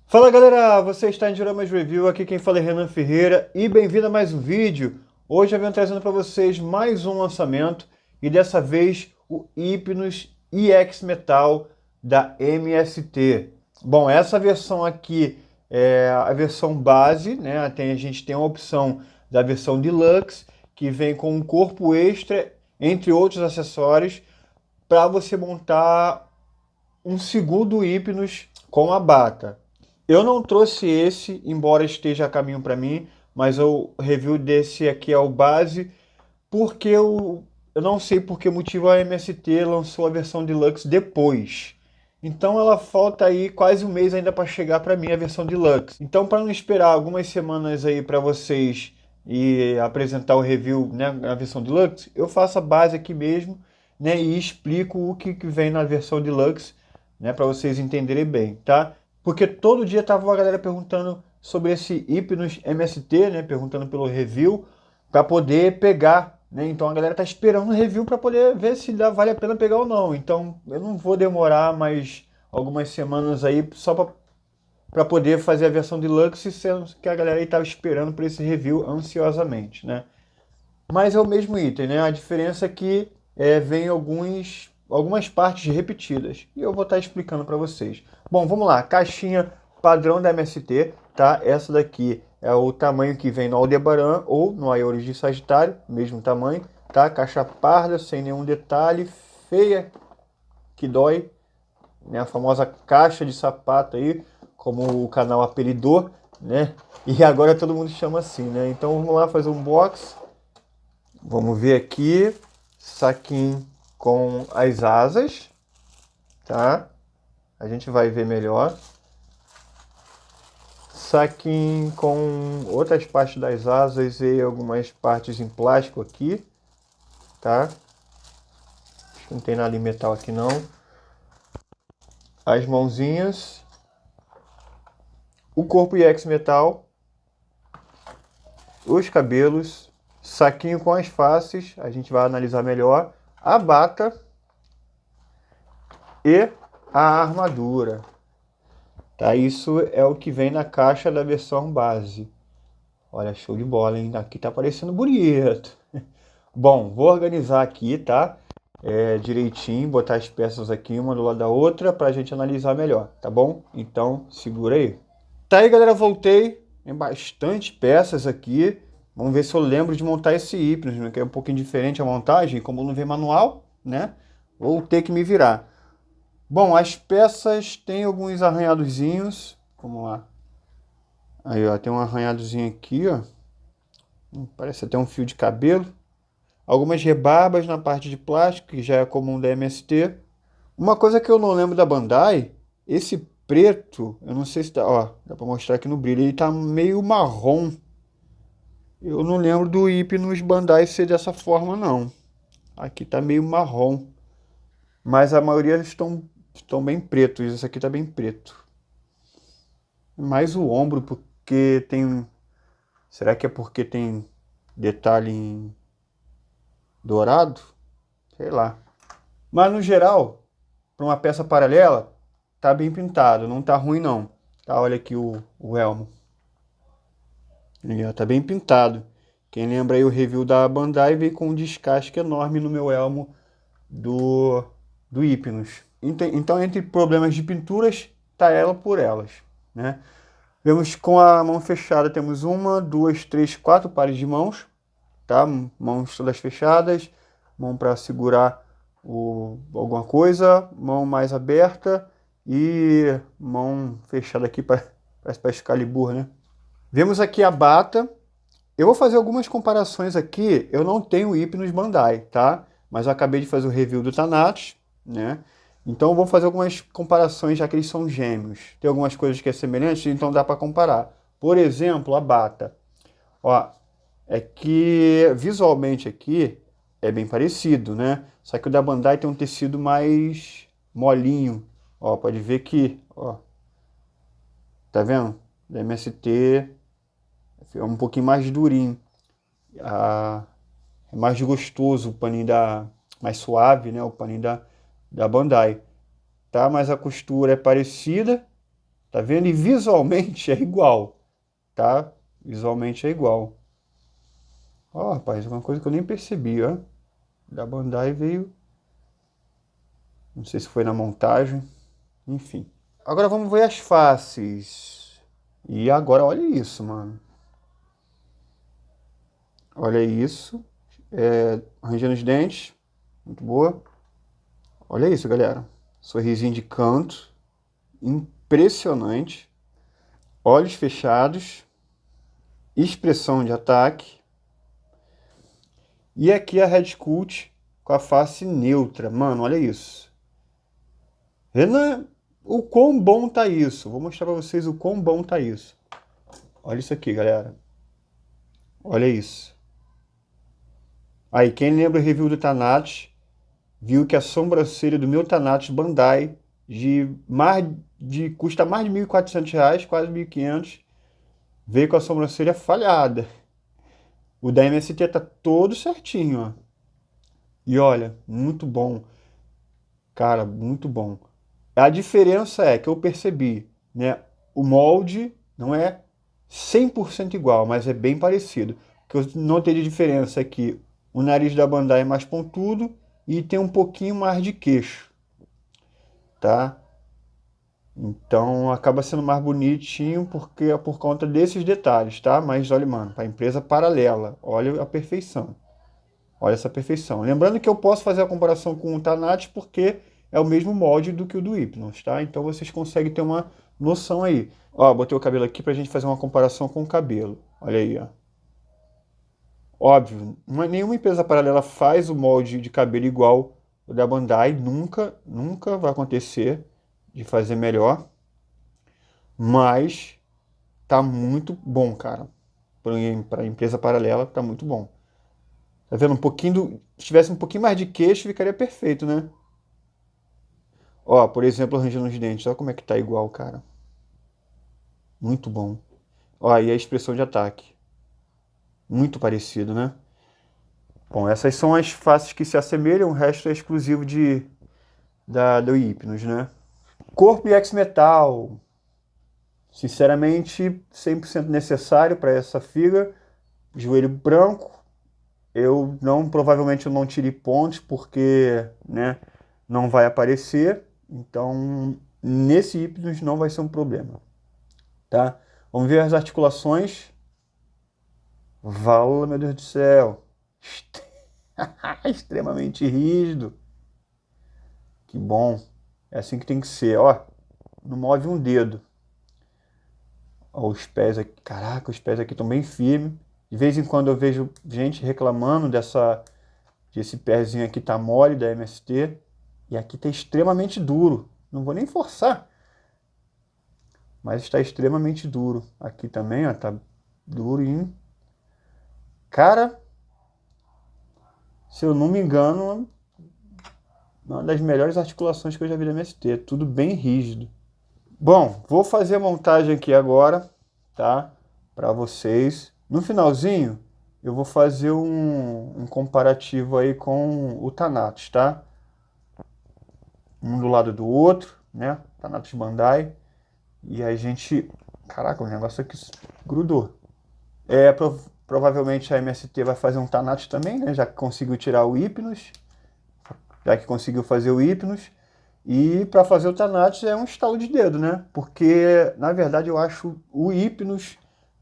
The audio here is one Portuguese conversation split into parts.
Fala galera, você está em Dioramas Review, aqui quem fala é Renan Ferreira e bem-vindo a mais um vídeo. Hoje eu venho trazendo para vocês mais um lançamento e dessa vez o Hypnos EX Metal da MST. Bom, essa versão aqui é a versão base, né? A gente tem a opção da versão Deluxe, que vem com um corpo extra, entre outros acessórios, para você montar um segundo Hypnos com a bata. Eu não trouxe esse, embora esteja a caminho para mim, mas o review desse aqui é o base, porque eu não sei por que motivo a MST lançou a versão Deluxe depois. Então ela falta aí quase um mês ainda para chegar para mim a versão Deluxe. Então para não esperar algumas semanas aí para vocês e apresentar o review, né, na versão Deluxe, eu faço a base aqui mesmo, né, e explico o que vem na versão Deluxe, né, para vocês entenderem bem, tá? Porque todo dia tava uma galera perguntando sobre esse Hypnos MST, né, perguntando pelo review, para poder pegar, né? Então a galera tá esperando o review para poder ver se vale a pena pegar ou não. Então eu não vou demorar mais algumas semanas aí só para poder fazer a versão deluxe, sendo que a galera aí tava esperando por esse review ansiosamente, né? Mas é o mesmo item, né? A diferença é que vem algumas partes repetidas. E eu vou estar explicando para vocês. Bom, vamos lá. Caixinha padrão da MST, tá? Essa daqui é o tamanho que vem no Aldebaran ou no Aores de Sagitário, mesmo tamanho, tá? Caixa parda, sem nenhum detalhe, feia, que dói, né? A famosa caixa de sapato aí, como o canal apelidou, né? E agora todo mundo chama assim, né? Então vamos lá fazer um box. Vamos ver aqui, saquinho com as asas, tá? A gente vai ver melhor. Saquinho com outras partes das asas e algumas partes em plástico aqui, tá? Acho que não tem nada em metal aqui não. As mãozinhas. O corpo EX metal. Os cabelos. Saquinho com as faces, a gente vai analisar melhor. A bata e a armadura. Tá, isso é o que vem na caixa da versão base. Olha, show de bola, hein? Aqui tá parecendo bonito. Bom, vou organizar aqui, tá? Direitinho, botar as peças aqui uma do lado da outra pra gente analisar melhor, tá bom? Então, segura aí. Tá aí, galera, voltei. Tem bastante peças aqui. Vamos ver se eu lembro de montar esse Hypnos, né? Que é um pouquinho diferente a montagem. Como não vem manual, né? Vou ter que me virar. Bom, as peças têm alguns arranhadozinhos. Vamos lá. Aí, ó, tem um arranhadozinho aqui, ó. Parece até um fio de cabelo. Algumas rebarbas na parte de plástico, que já é comum da MST. Uma coisa que eu não lembro da Bandai, esse preto, eu não sei se tá, ó, dá pra mostrar aqui no brilho, ele tá meio marrom. Eu não lembro do Hypnos Bandai ser dessa forma, não. Aqui tá meio marrom. Mas a maioria estão bem pretos. Esse aqui tá bem preto. Mais o ombro, porque tem... Será que é porque tem detalhe em dourado? Sei lá. Mas no geral, para uma peça paralela, tá bem pintado. Não tá ruim não. Tá, olha aqui o elmo. Tá bem pintado. Quem lembra aí o review da Bandai veio com um descasque enorme no meu elmo do Hypnos. Então, entre problemas de pinturas, tá ela por elas, né? Vemos com a mão fechada, temos uma, duas, três, quatro pares de mãos, tá? Mãos todas fechadas, mão para segurar alguma coisa, mão mais aberta e mão fechada aqui, parece para Excalibur, né? Vemos aqui a bata. Eu vou fazer algumas comparações aqui. Eu não tenho Hypnos Bandai, tá? Mas eu acabei de fazer o review do Thanatos, né? Então eu vou fazer algumas comparações, já que eles são gêmeos. Tem algumas coisas que é semelhante, então dá para comparar. Por exemplo, a bata. Ó, é que visualmente aqui é bem parecido, né? Só que o da Bandai tem um tecido mais molinho. Ó, pode ver que, ó, tá vendo? Da MST é um pouquinho mais durinho. É mais gostoso o paninho mais suave, né? O paninho da Bandai. Tá? Mas a costura é parecida, Tá vendo? E visualmente é igual, tá? Visualmente é igual. Ó, rapaz, uma coisa que eu nem percebi, ó. Da Bandai veio... Não sei se foi na montagem. Enfim. Agora vamos ver as faces. E agora olha isso, mano. Olha isso. Rangendo os dentes. Muito boa. Olha isso, galera. Sorrisinho de canto. Impressionante. Olhos fechados. Expressão de ataque. E aqui a Red Cult com a face neutra. Mano, olha isso. Renan, o quão bom tá isso? Vou mostrar pra vocês o quão bom tá isso. Olha isso aqui, galera. Olha isso. Aí, quem lembra o review do Thanatos, viu que a sobrancelha do meu Thanatos Bandai custa mais de R$ 1.400, quase R$ 1.500, veio com a sobrancelha falhada. O da MST tá todo certinho, ó. E olha, muito bom. Cara, muito bom. A diferença é que eu percebi, né? O molde não é 100% igual, mas é bem parecido. O que eu notei de diferença é que o nariz da Bandai é mais pontudo e tem um pouquinho mais de queixo, tá? Então acaba sendo mais bonitinho porque é por conta desses detalhes, tá? Mas olha, mano, para empresa paralela, olha a perfeição. Olha essa perfeição. Lembrando que eu posso fazer a comparação com o Thanatos porque é o mesmo molde do que o do Hypnos, tá? Então vocês conseguem ter uma noção aí. Ó, botei o cabelo aqui pra gente fazer uma comparação com o cabelo. Olha aí, ó. Óbvio, nenhuma empresa paralela faz o molde de cabelo igual o da Bandai. Nunca vai acontecer de fazer melhor. Mas tá muito bom, cara. Para empresa paralela, tá muito bom. Tá vendo? Se tivesse um pouquinho mais de queixo, ficaria perfeito, né? Ó, por exemplo, arranjando os dentes. Olha como é que tá igual, cara. Muito bom. Ó, e a expressão de ataque. Muito parecido, né? Bom, essas são as faces que se assemelham, o resto é exclusivo do Hypnos, né? Corpo e ex-metal. Sinceramente, 100% necessário para essa figa. Joelho branco. Provavelmente eu não tirei pontos porque, né, não vai aparecer. Então, nesse Hypnos não vai ser um problema, tá? Vamos ver as articulações. Vala, meu Deus do céu. Extremamente rígido. Que bom. É assim que tem que ser. Ó, não move um dedo. Ó, os pés aqui. Caraca, os pés aqui estão bem firmes. De vez em quando eu vejo gente reclamando desse pezinho aqui tá mole da MST. E aqui tá extremamente duro. Não vou nem forçar. Mas está extremamente duro. Aqui também, ó, tá durinho. Cara, se eu não me engano, uma das melhores articulações que eu já vi da MST. Tudo bem rígido. Bom, vou fazer a montagem aqui agora, tá? Para vocês. No finalzinho, eu vou fazer um comparativo aí com o Thanatos, tá? Um do lado do outro, né? Thanatos Bandai. E a gente... Caraca, o negócio aqui grudou. Provavelmente a MST vai fazer um Thanatos também, né? Já que conseguiu tirar o Hypnos. Já que conseguiu fazer o Hypnos. E para fazer o Thanatos é um estalo de dedo, né? Porque, na verdade, eu acho o Hypnos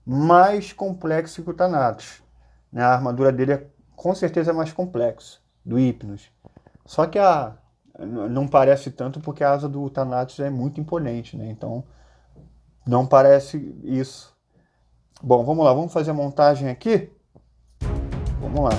mais complexo que o Thanatos. Né? A armadura dele com certeza é mais complexa, do Hypnos. Só que não parece tanto porque a asa do Thanatos é muito imponente, né? Então, não parece isso. Bom, vamos lá, vamos fazer a montagem aqui? Vamos lá.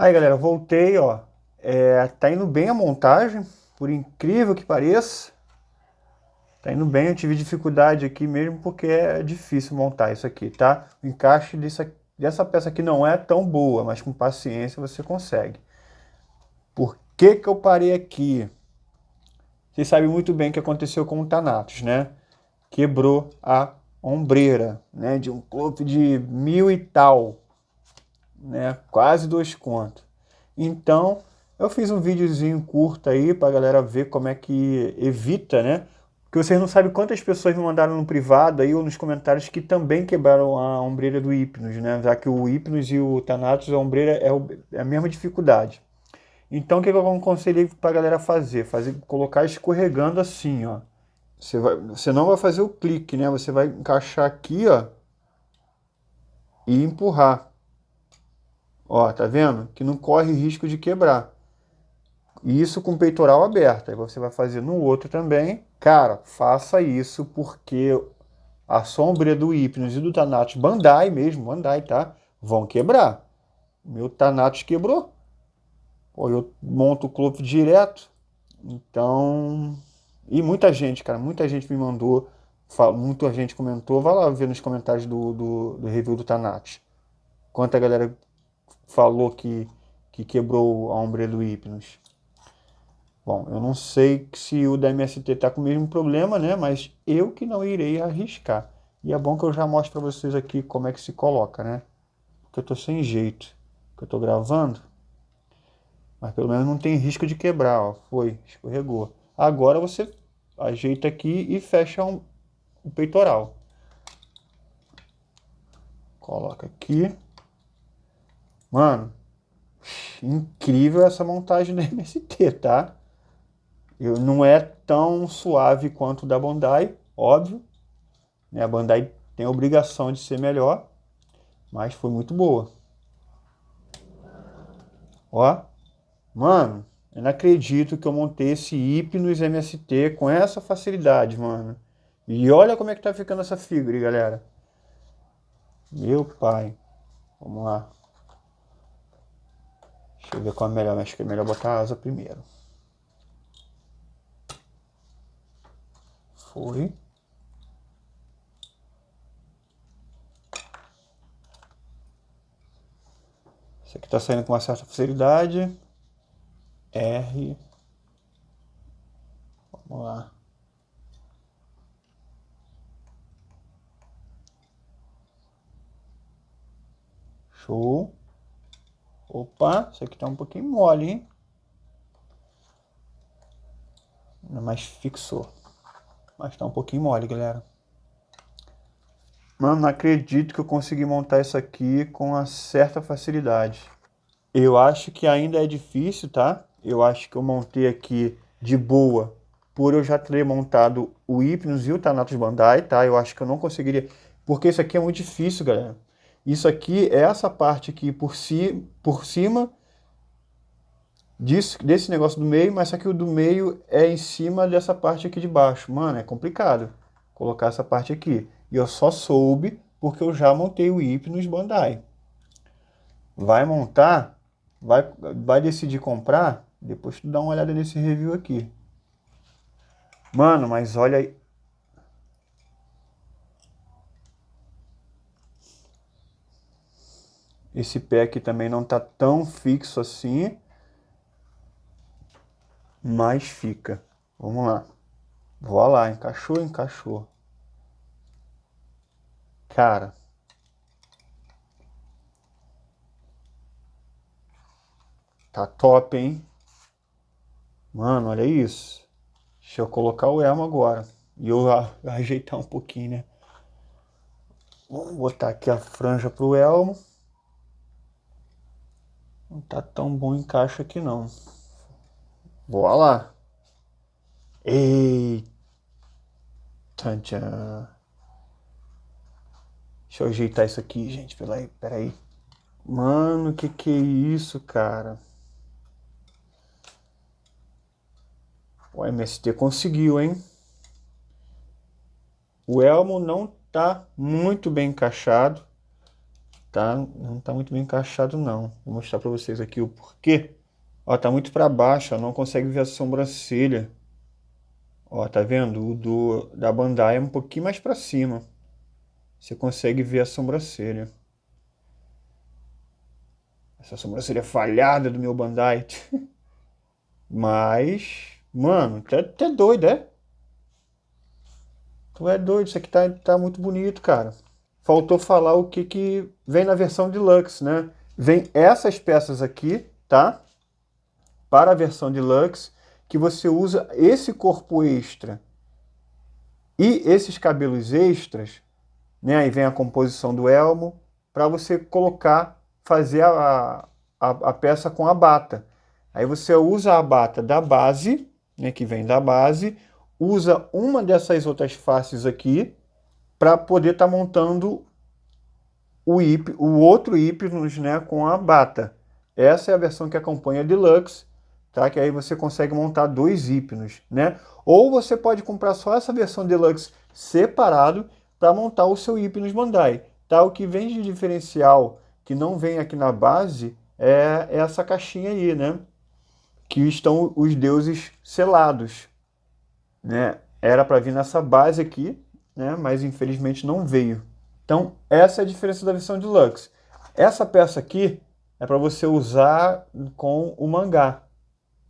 Aí, galera, voltei, ó. Tá indo bem a montagem, por incrível que pareça. Tá indo bem, eu tive dificuldade aqui mesmo porque é difícil montar isso aqui, tá? O encaixe dessa peça aqui não é tão boa, mas com paciência você consegue. Por que que eu parei aqui? Vocês sabem muito bem o que aconteceu com o Thanatos, né? Quebrou a ombreira, né? De um clube de 1.000 e tal, né? Quase 2 contos. Então, eu fiz um videozinho curto aí pra galera ver como é que evita, né? Porque vocês não sabem quantas pessoas me mandaram no privado aí ou nos comentários que também quebraram a ombreira do Hypnos, né? Já que o Hypnos e o Thanatos, a ombreira é a mesma dificuldade. Então, o que eu aconselhei pra galera fazer? Colocar escorregando assim, ó. Você não vai fazer o clique, né? Você vai encaixar aqui, ó, e empurrar. Ó, tá vendo? Que não corre risco de quebrar. Isso com o peitoral aberto. Aí você vai fazer no outro também. Cara, faça isso porque a sombra do Hypnos e do Thanatos Bandai mesmo, Bandai, tá? Vão quebrar. Meu Thanatos quebrou. Pô, eu monto o cloth direto. Então... E muita gente, cara, muita gente me mandou, muita gente comentou. Vai lá ver nos comentários do review do Thanatos. Quanta galera falou que quebrou a ombreira do Hypnos. Bom, eu não sei se o da MST tá com o mesmo problema, né? Mas eu que não irei arriscar. E é bom que eu já mostro para vocês aqui como é que se coloca, né? Porque eu tô sem jeito. Que eu tô gravando. Mas pelo menos não tem risco de quebrar, ó. Foi, escorregou. Agora você ajeita aqui e fecha o peitoral. Coloca aqui. Mano, incrível essa montagem da MST, tá? Não é tão suave quanto o da Bandai, óbvio. Né? A Bandai tem a obrigação de ser melhor, mas foi muito boa. Ó, mano, eu não acredito que eu montei esse Hypnos MST com essa facilidade, mano. E olha como é que tá ficando essa figura, galera. Meu pai. Vamos lá. Deixa eu ver qual é melhor. Acho que é melhor botar a asa primeiro. Foi. Esse aqui tá saindo com uma certa facilidade. R. Vamos lá. Show. Opa, isso aqui tá um pouquinho mole, hein? Mas fixou. Mas tá um pouquinho mole, galera. Mano, não acredito que eu consegui montar isso aqui com uma certa facilidade. Eu acho que ainda é difícil, tá? Eu acho que eu montei aqui de boa, por eu já ter montado o Hypnos e o Thanatos Bandai, tá? Eu acho que eu não conseguiria, porque isso aqui é muito difícil, galera. Isso aqui é essa parte aqui por cima desse negócio do meio, mas só que o do meio é em cima dessa parte aqui de baixo. Mano, é complicado colocar essa parte aqui. E eu só soube porque eu já montei o Hypnos Bandai. Vai montar, vai decidir comprar, depois tu dá uma olhada nesse review aqui. Mano, mas olha aí. Esse pé aqui também não tá tão fixo assim, mas fica. Vamos lá. Vou lá, encaixou, encaixou. Cara, tá top, hein? Mano, olha isso. Deixa eu colocar o elmo agora. E eu ajeitar um pouquinho, né? Vamos botar aqui a franja pro elmo. Não tá tão bom o encaixe aqui não. Bora lá. Eita. Tchan. Deixa eu ajeitar isso aqui, gente. Pera aí. Mano, que é isso, cara? O MST conseguiu, hein? O elmo não tá muito bem encaixado. tá, não tá muito bem encaixado não. Vou mostrar para vocês aqui o porquê. Ó, tá muito para baixo, ó, não consegue ver a sobrancelha. Ó, tá vendo? O da Bandai é um pouquinho mais para cima. Você consegue ver a sobrancelha. Essa sobrancelha falhada do meu Bandai. Mas, mano, tu é doido, é? Tu é doido, isso aqui tá muito bonito, cara. Faltou falar o que vem na versão Deluxe, né? Vem essas peças aqui, tá? Para a versão Deluxe, que você usa esse corpo extra e esses cabelos extras, né? Aí vem a composição do elmo, para você colocar, fazer a peça com a bata. Aí você usa a bata da base, né? Que vem da base, usa uma dessas outras faces aqui, para poder estar montando o outro Hypnos, né, com a bata. Essa é a versão que acompanha a Deluxe, tá? Que aí você consegue montar 2 Hypnos, né? Ou você pode comprar só essa versão Deluxe separado para montar o seu Hypnos Bandai, tá? O que vem de diferencial, que não vem aqui na base, é essa caixinha aí, né? Que estão os deuses selados, né? Era para vir nessa base aqui, né? Mas infelizmente não veio. Então, essa é a diferença da versão Deluxe. Essa peça aqui é para você usar com o mangá,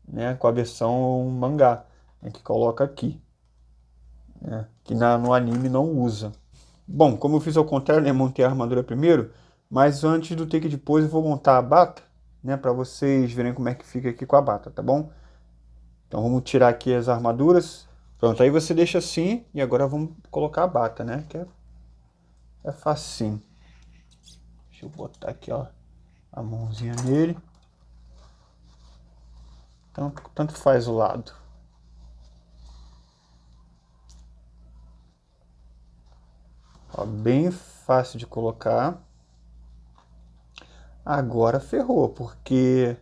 né? Com a versão mangá, né? Que coloca aqui, né? Que no anime não usa. Bom, como eu fiz ao contrário, né? Montei a armadura primeiro, mas antes do take de pose eu vou montar a bata, né? Para vocês verem como é que fica aqui com a bata, tá bom? Então vamos tirar aqui as armaduras. Pronto, aí você deixa assim e agora vamos colocar a bata, né? Que é facinho. Deixa eu botar aqui, ó, a mãozinha nele. Tanto faz o lado. Ó, bem fácil de colocar. Agora ferrou, porque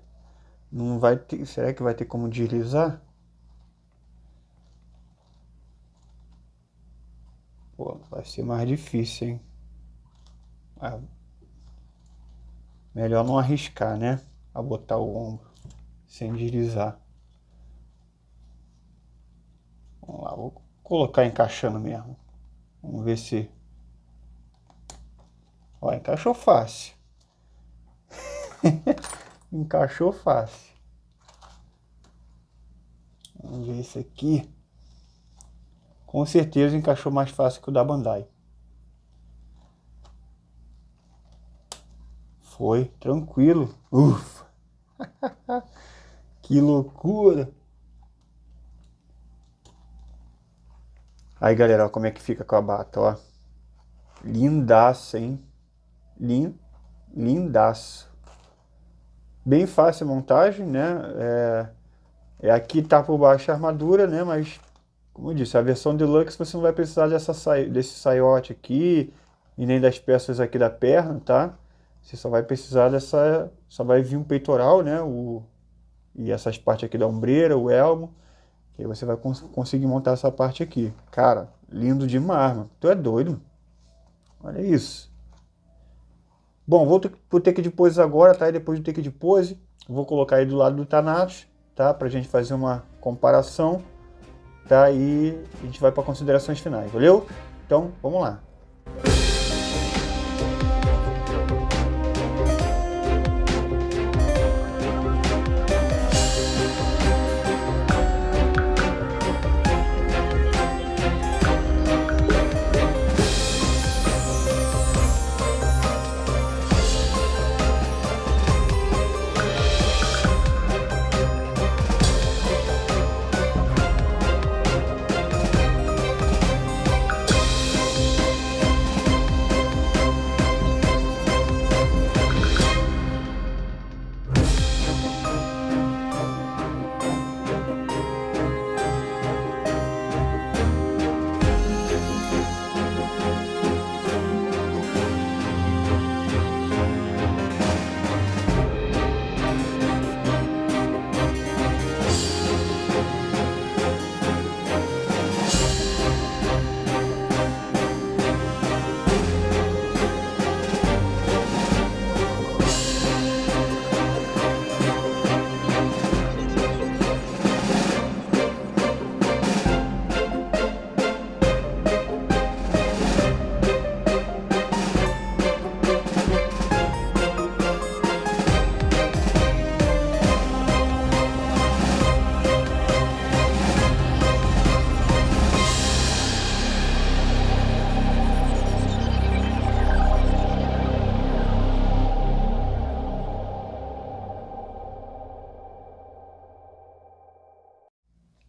não vai ter... Será que vai ter como deslizar? Pô, vai ser mais difícil, hein? Ah, melhor não arriscar, né? A botar o ombro sem deslizar. Vamos lá, vou colocar encaixando mesmo. Vamos ver se... Ó, encaixou fácil. Encaixou fácil. Vamos ver esse aqui. Com certeza encaixou mais fácil que o da Bandai. Foi, tranquilo. Ufa! Que loucura! Aí, galera, ó, como é que fica com a bata, ó. Lindaço, hein? Lindaço. Bem fácil a montagem, né? Aqui tá por baixo a armadura, né? Mas, como eu disse, a versão Deluxe você não vai precisar desse saiote aqui e nem das peças aqui da perna, tá? Você só vai precisar dessa... Só vai vir um peitoral, né? E essas partes aqui da ombreira, o elmo. Que aí você vai conseguir montar essa parte aqui. Cara, lindo demais, mano. Tu é doido. Olha isso. Bom, vou pro take de pose agora, tá? E depois do take de pose, vou colocar aí do lado do Thanatos, tá? Pra gente fazer uma comparação, tá? E a gente vai para considerações finais, valeu? Então, vamos lá.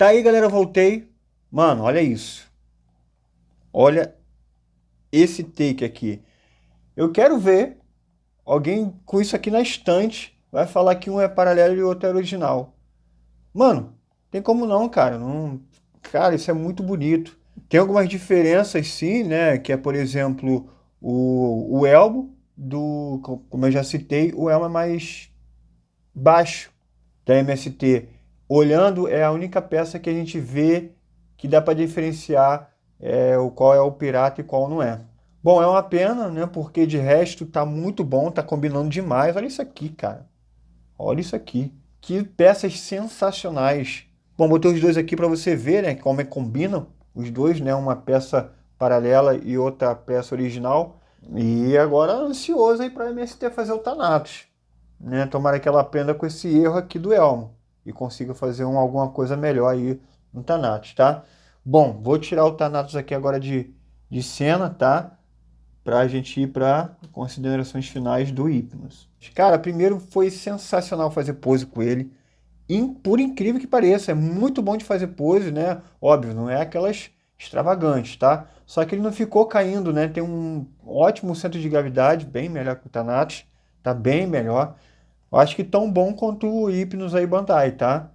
Tá aí, galera, voltei. Mano, olha isso. Olha esse take aqui. Eu quero ver alguém com isso aqui na estante vai falar que um é paralelo e o outro é original. Mano, tem como não, cara. Não... Cara, isso é muito bonito. Tem algumas diferenças, sim, né? Que é, por exemplo, o elmo do... Como eu já citei, o elmo é mais baixo da MST. Olhando, é a única peça que a gente vê que dá para diferenciar o qual é o pirata e qual não é. Bom, é uma pena, né? Porque de resto tá muito bom, tá combinando demais. Olha isso aqui, cara. Olha isso aqui. Que peças sensacionais. Bom, botei os dois aqui para você ver, né? Como é que combinam os dois, né? Uma peça paralela e outra peça original. E agora ansioso aí para a MST fazer o Thanatos, né? Tomara que ela aprenda com esse erro aqui do Elmo e consiga fazer alguma coisa melhor aí no Thanatos, tá? Bom, vou tirar o Thanatos aqui agora de cena, tá? Para a gente ir para considerações finais do Hypnos. Cara, primeiro foi sensacional fazer pose com ele. Por incrível que pareça, é muito bom de fazer pose, né? Óbvio, não é aquelas extravagantes, tá? Só que ele não ficou caindo, né? Tem um ótimo centro de gravidade, bem melhor que o Thanatos, tá bem melhor. Eu acho que tão bom quanto o Hypnos aí Bandai, tá?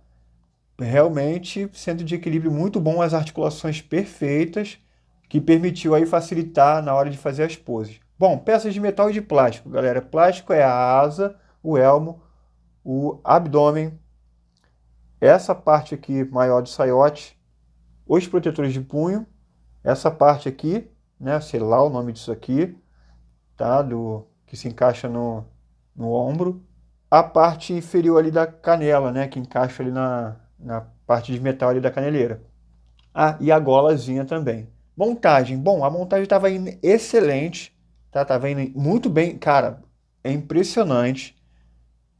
Realmente, centro de equilíbrio muito bom, as articulações perfeitas, que permitiu aí facilitar na hora de fazer as poses. Bom, peças de metal e de plástico, galera. Plástico é a asa, o elmo, o abdômen, essa parte aqui maior do saiote, os protetores de punho, essa parte aqui, né, sei lá o nome disso aqui, tá, que se encaixa no ombro, a parte inferior ali da canela, né, que encaixa ali na parte de metal ali da caneleira. Ah, e a golazinha também. Montagem. Bom, a montagem estava indo excelente, tá? Tava indo muito bem. Cara, é impressionante.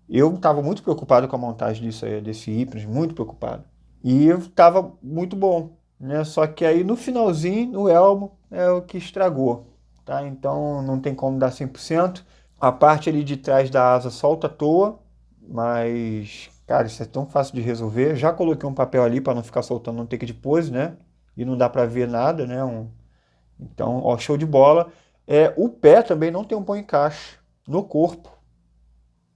Eu estava muito preocupado com a montagem desse Hypnos, muito preocupado. E estava muito bom, né? Só que aí no finalzinho, o elmo é o que estragou, tá? Então não tem como dar 100%. A parte ali de trás da asa solta à toa, mas, cara, isso é tão fácil de resolver. Já coloquei um papel ali para não ficar soltando no take de pose, né? E não dá para ver nada, né? Então, ó, show de bola. O pé também não tem um bom encaixe no corpo.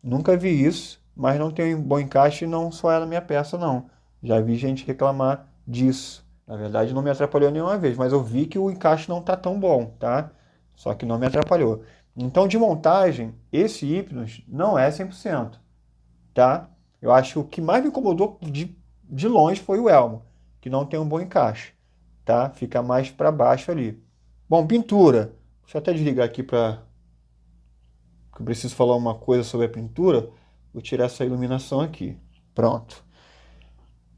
Nunca vi isso, mas não tem um bom encaixe e não só é na minha peça, não. Já vi gente reclamar disso. Na verdade, não me atrapalhou nenhuma vez, mas eu vi que o encaixe não tá tão bom, tá? Só que não me atrapalhou. Então, de montagem, esse Hypnos não é 100%, tá? Eu acho que o que mais me incomodou de longe foi o elmo, que não tem um bom encaixe, tá? Fica mais para baixo ali. Bom, pintura. Deixa eu até desligar aqui para que eu preciso falar uma coisa sobre a pintura. Vou tirar essa iluminação aqui. Pronto.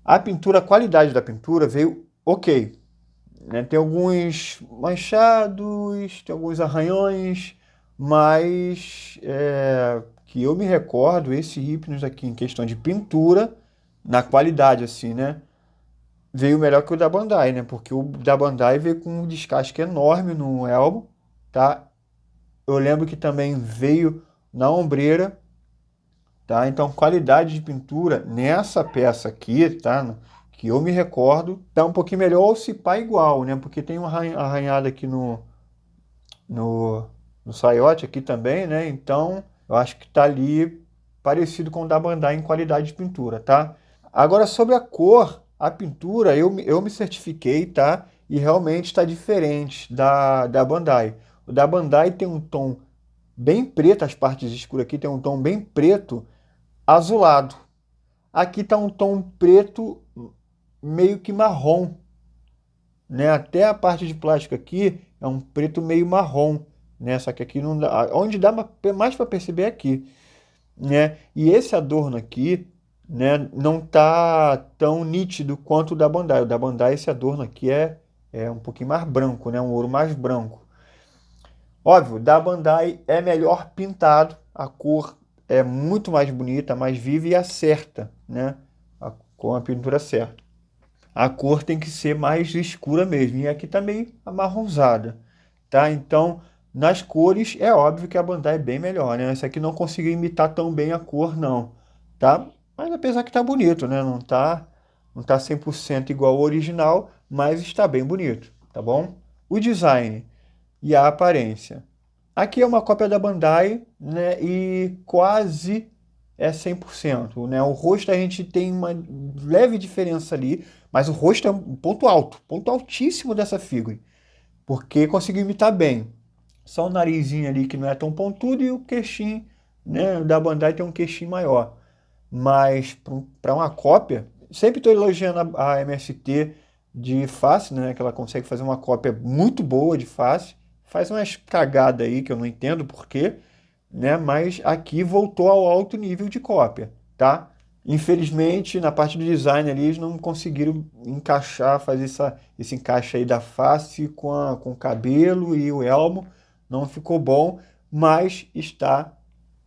A pintura, a qualidade da pintura veio ok, né? Tem alguns manchados, tem alguns arranhões, mas que eu me recordo, esse Hypnos aqui em questão de pintura, na qualidade assim, né? Veio melhor que o da Bandai, né? Porque o da Bandai veio com um descasque enorme no elmo, tá? Eu lembro que também veio na ombreira, tá? Então, qualidade de pintura nessa peça aqui, tá? Que eu me recordo, tá um pouquinho melhor ou se pá igual, né? Porque tem uma arranhada aqui no, no saiote aqui também, né? Então, eu acho que tá ali parecido com o da Bandai em qualidade de pintura, tá? Agora, sobre a cor, a pintura, eu me certifiquei, tá? E realmente está diferente da Bandai. O da Bandai tem um tom bem preto, as partes escuras aqui tem um tom bem preto, azulado. Aqui está um tom preto meio que marrom, né? Até a parte de plástico aqui é um preto meio marrom, né? Só que aqui não dá, onde dá mais para perceber é aqui, né? E esse adorno aqui, né, não tá tão nítido quanto o da Bandai. O da Bandai, esse adorno aqui é um pouquinho mais branco, né? Um ouro mais branco. Óbvio, da Bandai é melhor pintado, a cor é muito mais bonita, mais viva e acerta, né? Com a pintura certa. A cor tem que ser mais escura mesmo, e aqui tá meio amarronzada, tá? Então, nas cores, é óbvio que a Bandai é bem melhor, né? Essa aqui não conseguiu imitar tão bem a cor, não, tá? Mas apesar que tá bonito, né? Não tá Não está 100% igual ao original, mas está bem bonito, tá bom? O design e a aparência. Aqui é uma cópia da Bandai, né, e quase é 100%, né? O rosto a gente tem uma leve diferença ali, mas o rosto é um ponto altíssimo dessa figure, porque conseguiu imitar bem. Só o narizinho ali que não é tão pontudo e o queixinho, né, da Bandai tem um queixinho maior. Mas para uma cópia, sempre estou elogiando a MST de face, né, que ela consegue fazer uma cópia muito boa de face. Faz umas cagadas aí que eu não entendo por quê, né, mas aqui voltou ao alto nível de cópia, tá? Infelizmente, na parte do design ali, eles não conseguiram encaixar, fazer esse encaixe aí da face com o cabelo e o elmo. Não ficou bom, mas está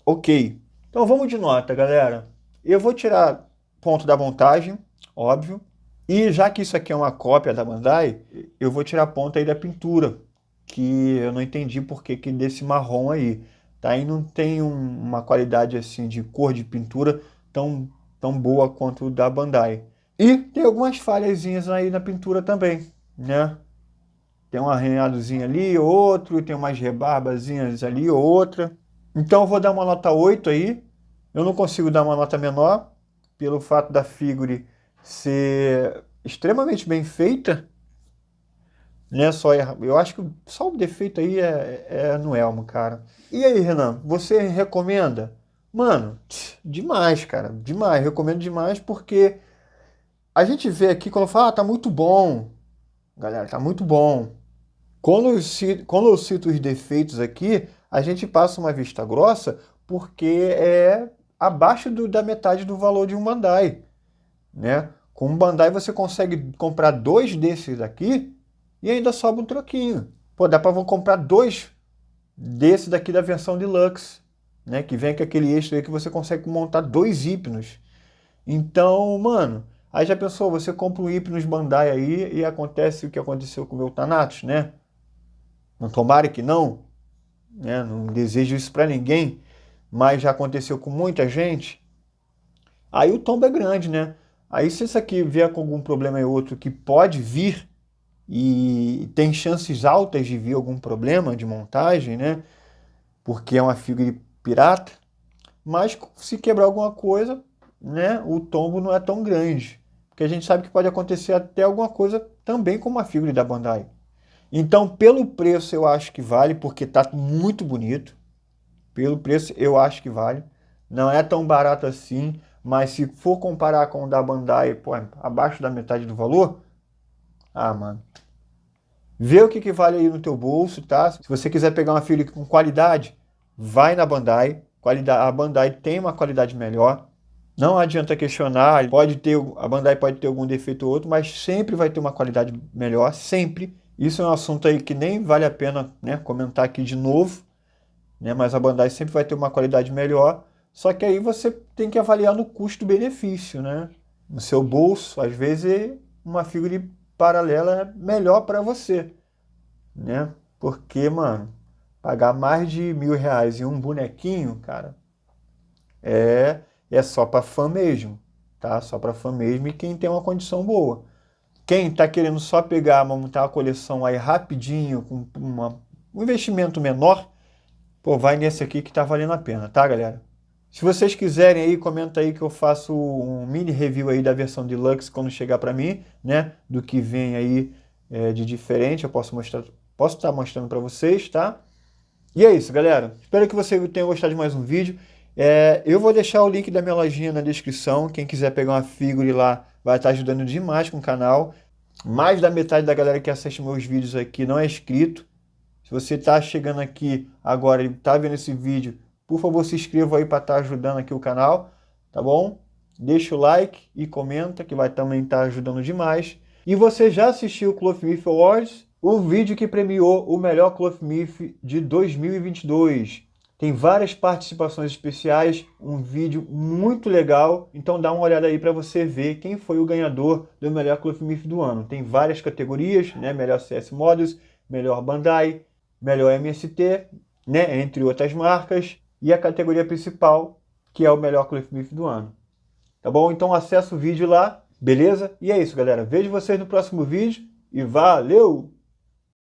ok. Então vamos de nota, galera. Eu vou tirar ponto da montagem, óbvio. E já que isso aqui é uma cópia da Bandai, eu vou tirar ponto aí da pintura, que eu não entendi por que desse marrom aí. Tá? E não tem uma qualidade assim de cor de pintura tão boa quanto o da Bandai. E tem algumas falhazinhas aí na pintura também, né? Tem um arranhadozinho ali, outro, tem umas rebarbazinhas ali, outra. Então eu vou dar uma nota 8 aí. Eu não consigo dar uma nota menor, pelo fato da figure ser extremamente bem feita, né? Eu acho que só o defeito aí é no elmo, cara. E aí, Renan, você recomenda? Mano, demais, cara, demais. Recomendo demais porque a gente vê aqui quando fala, tá muito bom, galera, tá muito bom. Quando eu cito os defeitos aqui, a gente passa uma vista grossa porque é abaixo da metade do valor de um Bandai, né? Com um Bandai você consegue comprar 2 desses aqui e ainda sobra um troquinho. Pô, dá para comprar 2 desses daqui da versão Deluxe, né? Que vem com aquele extra aí que você consegue montar 2 Hypnos. Então, mano, aí já pensou, você compra um Hypnos Bandai aí e acontece o que aconteceu com o meu Thanatos, né? Não tomara que não, né? Não desejo isso para ninguém, mas já aconteceu com muita gente. Aí o tombo é grande, né? Aí se isso aqui vier com algum problema e outro que pode vir e tem chances altas de vir algum problema de montagem, né? Porque é uma figura pirata, mas se quebrar alguma coisa, né? O tombo não é tão grande, porque a gente sabe que pode acontecer até alguma coisa também com uma figura da Bandai. Então, pelo preço, eu acho que vale, porque tá muito bonito. Pelo preço, eu acho que vale. Não é tão barato assim, mas se for comparar com o da Bandai, pô, abaixo da metade do valor, mano, vê o que vale aí no teu bolso, tá? Se você quiser pegar uma figura com qualidade, vai na Bandai. A Bandai tem uma qualidade melhor. Não adianta questionar, a Bandai pode ter algum defeito ou outro, mas sempre vai ter uma qualidade melhor, sempre. Isso é um assunto aí que nem vale a pena, né, comentar aqui de novo, né, mas a Bandai sempre vai ter uma qualidade melhor, só que aí você tem que avaliar no custo-benefício, né? No seu bolso, às vezes uma figura paralela é melhor para você, né? Porque, mano, pagar mais de R$ 1.000 em um bonequinho, cara, é só para fã mesmo, tá? Só para fã mesmo e quem tem uma condição boa. Quem está querendo só pegar, montar uma coleção aí rapidinho, com um investimento menor, pô, vai nesse aqui que tá valendo a pena, tá, galera? Se vocês quiserem aí, comenta aí que eu faço um mini review aí da versão Deluxe quando chegar para mim, né? Do que vem aí de diferente, eu posso estar mostrando para vocês, tá? E é isso, galera. Espero que você tenha gostado de mais um vídeo. Eu vou deixar o link da minha lojinha na descrição. Quem quiser pegar uma figure lá, vai estar ajudando demais com o canal. Mais da metade da galera que assiste meus vídeos aqui não é inscrito. Se você está chegando aqui agora e está vendo esse vídeo, por favor, se inscreva aí para estar ajudando aqui o canal, tá bom? Deixa o like e comenta, que vai também estar ajudando demais. E você já assistiu o Clothmith Awards? O vídeo que premiou o melhor Clothmith de 2022. Tem várias participações especiais, um vídeo muito legal, então dá uma olhada aí para você ver quem foi o ganhador do melhor Clothmith do ano. Tem várias categorias, né? Melhor CS Models, melhor Bandai, melhor MST, né? Entre outras marcas, e a categoria principal, que é o melhor Clothmith do ano. Tá bom? Então acessa o vídeo lá, Beleza? E é isso, galera. Vejo vocês no próximo vídeo e valeu!